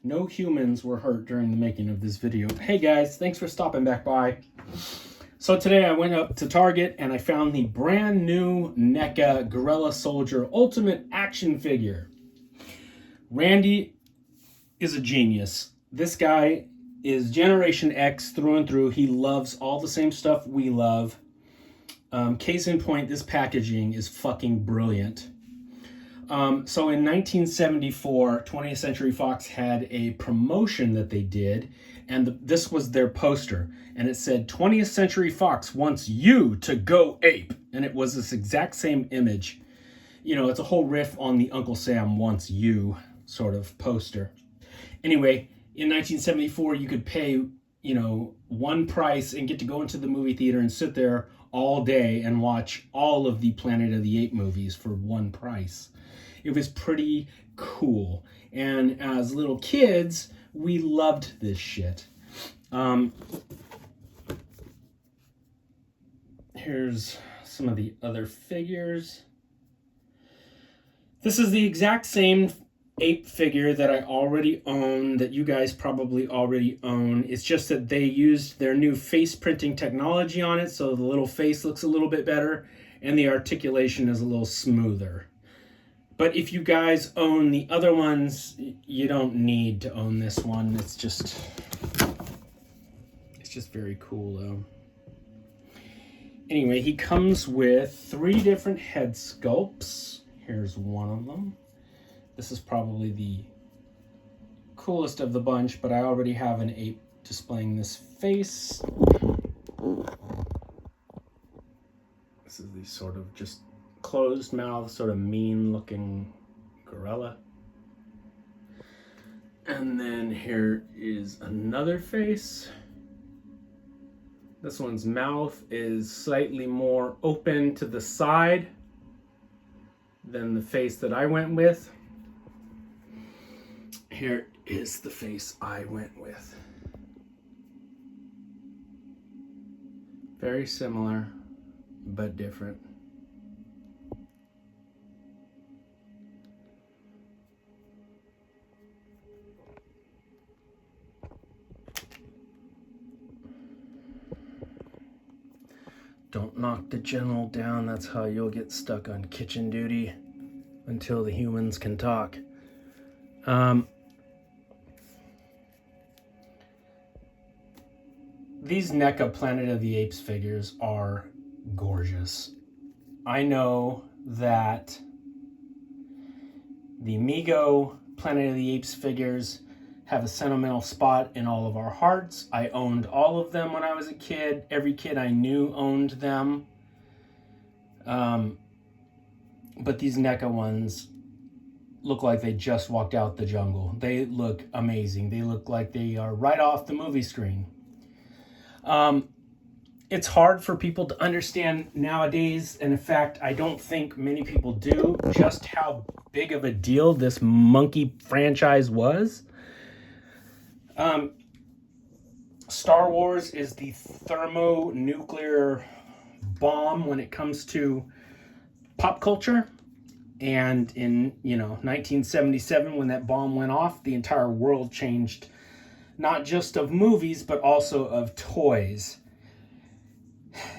No humans were hurt during the making of this video. Hey guys, thanks for stopping back by. So today I went up to Target and I found the brand new NECA Gorilla Soldier Ultimate Action Figure. Randy is a genius. This guy is Generation X through and through. He loves all the same stuff we love. Case in point, this packaging is fucking brilliant. So in 1974, 20th Century Fox had a promotion that they did, and this was their poster, and it said, 20th Century Fox wants you to go ape. And it was this exact same image. You know, it's a whole riff on the Uncle Sam wants you sort of poster. Anyway, in 1974, you could pay, you know, one price and get to go into the movie theater and sit there all day and watch all of the Planet of the Apes movies for one price. It was pretty cool. And as little kids, we loved this shit. Here's some of the other figures. This is the exact same ape figure that I already own, that you guys probably already own. It's just that they used their new face printing technology on it, so the little face looks a little bit better and the articulation is a little smoother. But if you guys own the other ones, you don't need to own this one. It's just very cool though. Anyway, he comes with 3 different head sculpts. Here's one of them. This is probably the coolest of the bunch, but I already have an ape displaying this face. This is the sort of just closed mouth, sort of mean looking gorilla. And then here is another face. This one's mouth is slightly more open to the side than the face that I went with. Here is the face I went with. Very similar, but different. Don't knock the general down, that's how you'll get stuck on kitchen duty until the humans can talk. These NECA Planet of the Apes figures are gorgeous. I know that the Mego Planet of the Apes figures have a sentimental spot in all of our hearts. I owned all of them when I was a kid. Every kid I knew owned them. But these NECA ones look like they just walked out the jungle. They look amazing. They look like they are right off the movie screen. It's hard for people to understand nowadays, and in fact, I don't think many people do, just how big of a deal this monkey franchise was. Star Wars is the thermonuclear bomb when it comes to pop culture. And in, 1977, when that bomb went off, the entire world changed, not just of movies, but also of toys.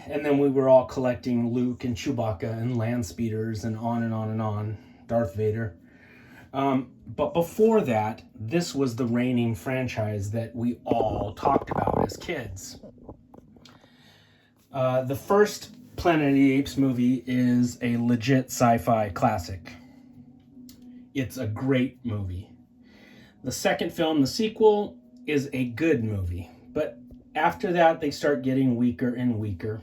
And then we were all collecting Luke and Chewbacca and land speeders and on and on and on, Darth Vader. But before that, this was the reigning franchise that we all talked about as kids. The first Planet of the Apes movie is a legit sci-fi classic. It's a great movie. The second film, the sequel, is a good movie. But after that, they start getting weaker and weaker.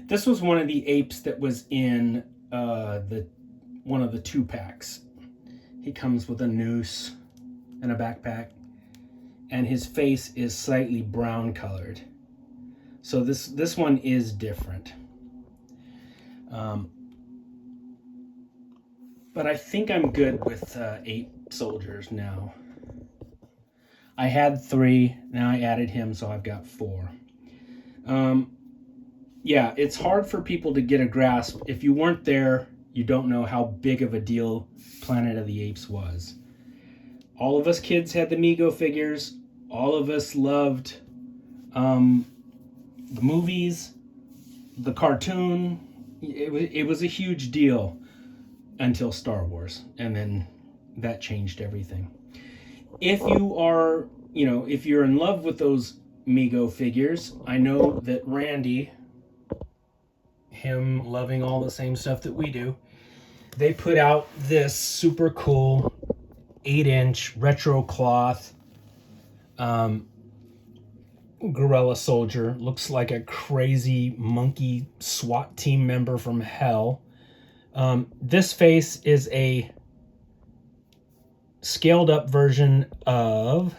This was one of the apes that was in one of the 2-packs. He comes with a noose and a backpack, and his face is slightly brown colored. So this one is different. But I think I'm good with 8 soldiers now. I had 3, now I added him, so I've got 4. Yeah, it's hard for people to get a grasp. If you weren't there, you don't know how big of a deal Planet of the Apes was. All of us kids had the Mego figures. All of us loved the movies, the cartoon. It was a huge deal until Star Wars, and then that changed everything. If you are, if you're in love with those Mego figures, I know that Randy, him loving all the same stuff that we do, they put out this super cool 8-inch retro cloth gorilla soldier. Looks like a crazy monkey SWAT team member from hell. This face is a scaled up version of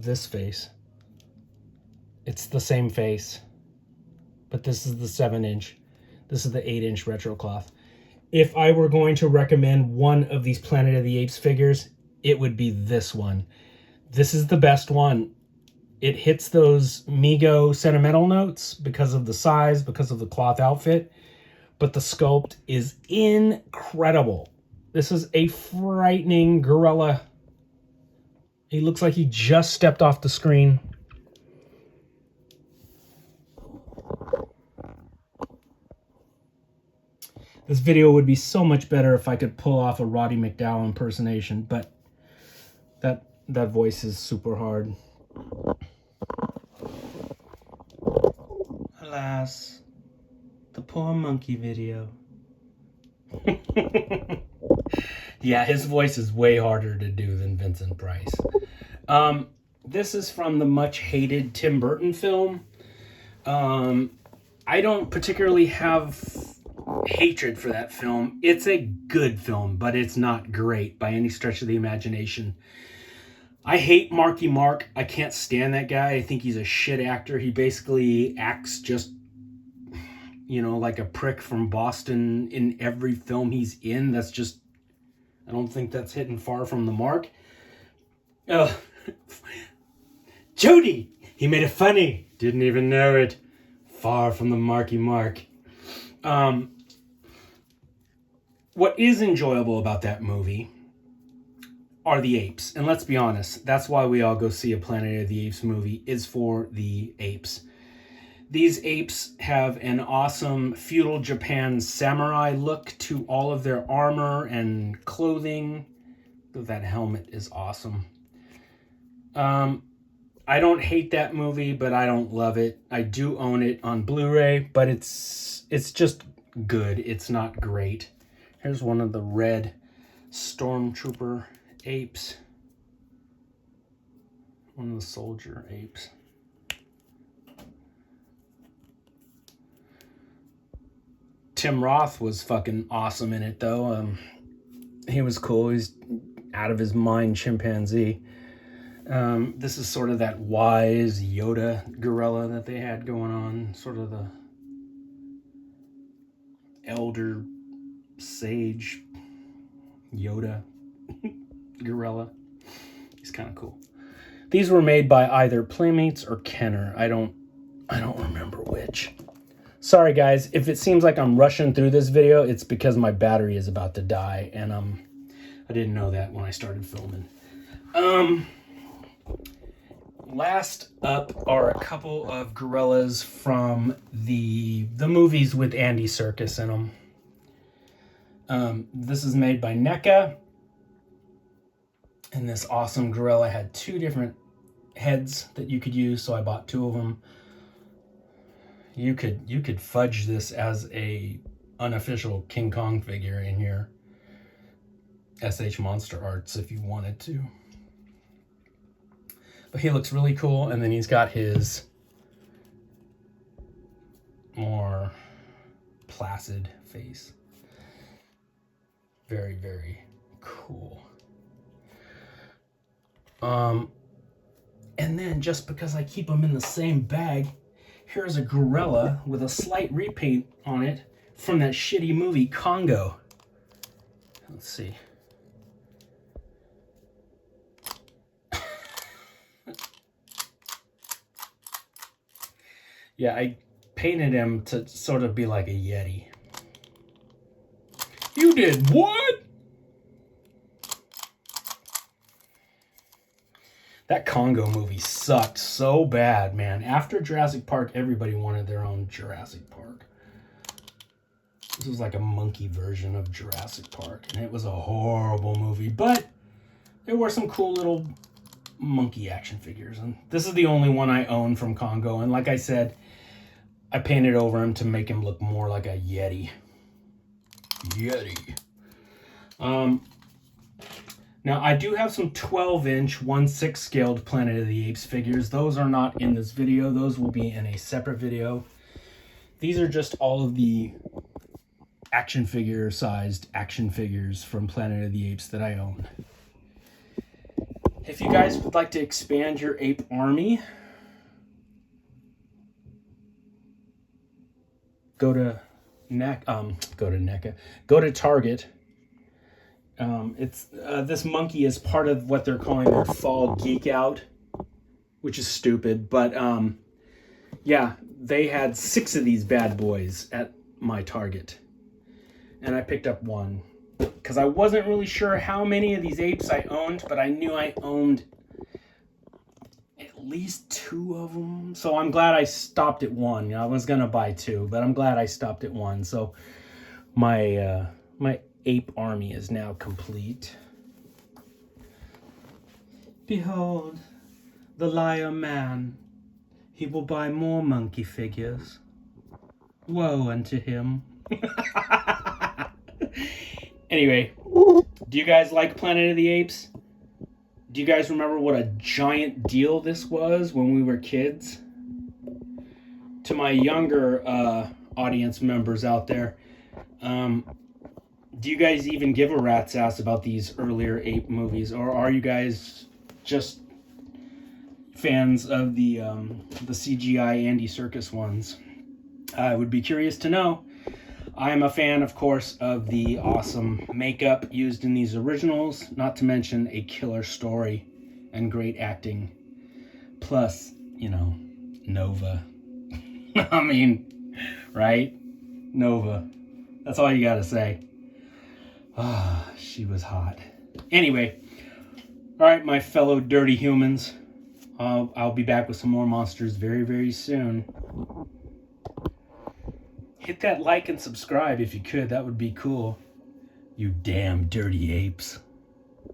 this face. It's the same face, but this is the 7-inch. This is the 8-inch retro cloth. If I were going to recommend one of these Planet of the Apes figures, it would be this one. This is the best one. It hits those Mego sentimental notes because of the size, because of the cloth outfit, but the sculpt is incredible. This is a frightening gorilla. He looks like he just stepped off the screen. This video would be so much better if I could pull off a Roddy McDowell impersonation, but that voice is super hard. Alas, the poor monkey video. Yeah, his voice is way harder to do than Vincent Price. This is from the much hated Tim Burton film. I don't particularly have hatred for that film. It's a good film, but it's not great by any stretch of the imagination. I hate Marky Mark. I can't stand that guy. I think he's a shit actor. He basically acts just, like a prick from Boston in every film he's in. That's just, I don't think that's hitting far from the mark. Jody, he made it funny. Didn't even know it. Far from the Marky Mark. What is enjoyable about that movie are the apes. And let's be honest, that's why we all go see a Planet of the Apes movie, is for the apes. These apes have an awesome feudal Japan samurai look to all of their armor and clothing. That helmet is awesome. I don't hate that movie, but I don't love it. I do own it on Blu-ray, but it's just good. It's not great. Here's one of the red stormtrooper apes. One of the soldier apes. Tim Roth was fucking awesome in it, though. He was cool. He's out of his mind chimpanzee. This is sort of that wise Yoda gorilla that they had going on. Sort of the elder sage Yoda gorilla. He's kind of cool. These were made by either Playmates or Kenner. I don't remember which. Sorry guys, if it seems like I'm rushing through this video, it's because my battery is about to die, and I didn't know that when I started filming. Last up are a couple of gorillas from the movies with Andy Serkis in them. This is made by NECA. And this awesome gorilla had 2 different heads that you could use, so I bought 2 of them. You could fudge this as a unofficial King Kong figure in your SH Monster Arts if you wanted to. But he looks really cool, and then he's got his more placid face. Very, very cool. And then just because I keep them in the same bag, here's a gorilla with a slight repaint on it from that shitty movie Congo. Let's see. Yeah, I painted him to sort of be like a Yeti. You did what? That Congo movie sucked so bad, man. After Jurassic Park, everybody wanted their own Jurassic Park. This was like a monkey version of Jurassic Park, and it was a horrible movie, but there were some cool little monkey action figures, and this is the only one I own from Congo, and like I said, I painted over him to make him look more like a Yeti. Now, I do have some 12-inch 1/6 scaled Planet of the Apes figures. Those are not in this video. Those will be in a separate video. These are just all of the action figure sized action figures from Planet of the Apes that I own. If you guys would like to expand your ape army, go to Target. This monkey is part of what they're calling their fall geek out, which is stupid, but yeah, they had 6 of these bad boys at my Target, and I picked up one because I wasn't really sure how many of these apes I owned, but I knew I owned at least 2 of them, so I'm glad I stopped at 1. I was gonna buy 2, but I'm glad I stopped at 1. So my ape army is now complete. Behold, the liar man. He will buy more monkey figures. Woe unto him. Anyway, do you guys like Planet of the Apes? Do you guys remember what a giant deal this was when we were kids? To my younger audience members out there, do you guys even give a rat's ass about these earlier ape movies, or are you guys just fans of the CGI Andy Serkis ones? I would be curious to know. I am a fan, of course, of the awesome makeup used in these originals, not to mention a killer story and great acting. Plus, you know, Nova. I mean, right? Nova. That's all you gotta say. Ah, she was hot. Anyway, all right, my fellow dirty humans. I'll be back with some more monsters very, very soon. Hit that like and subscribe if you could. That would be cool. You damn dirty apes.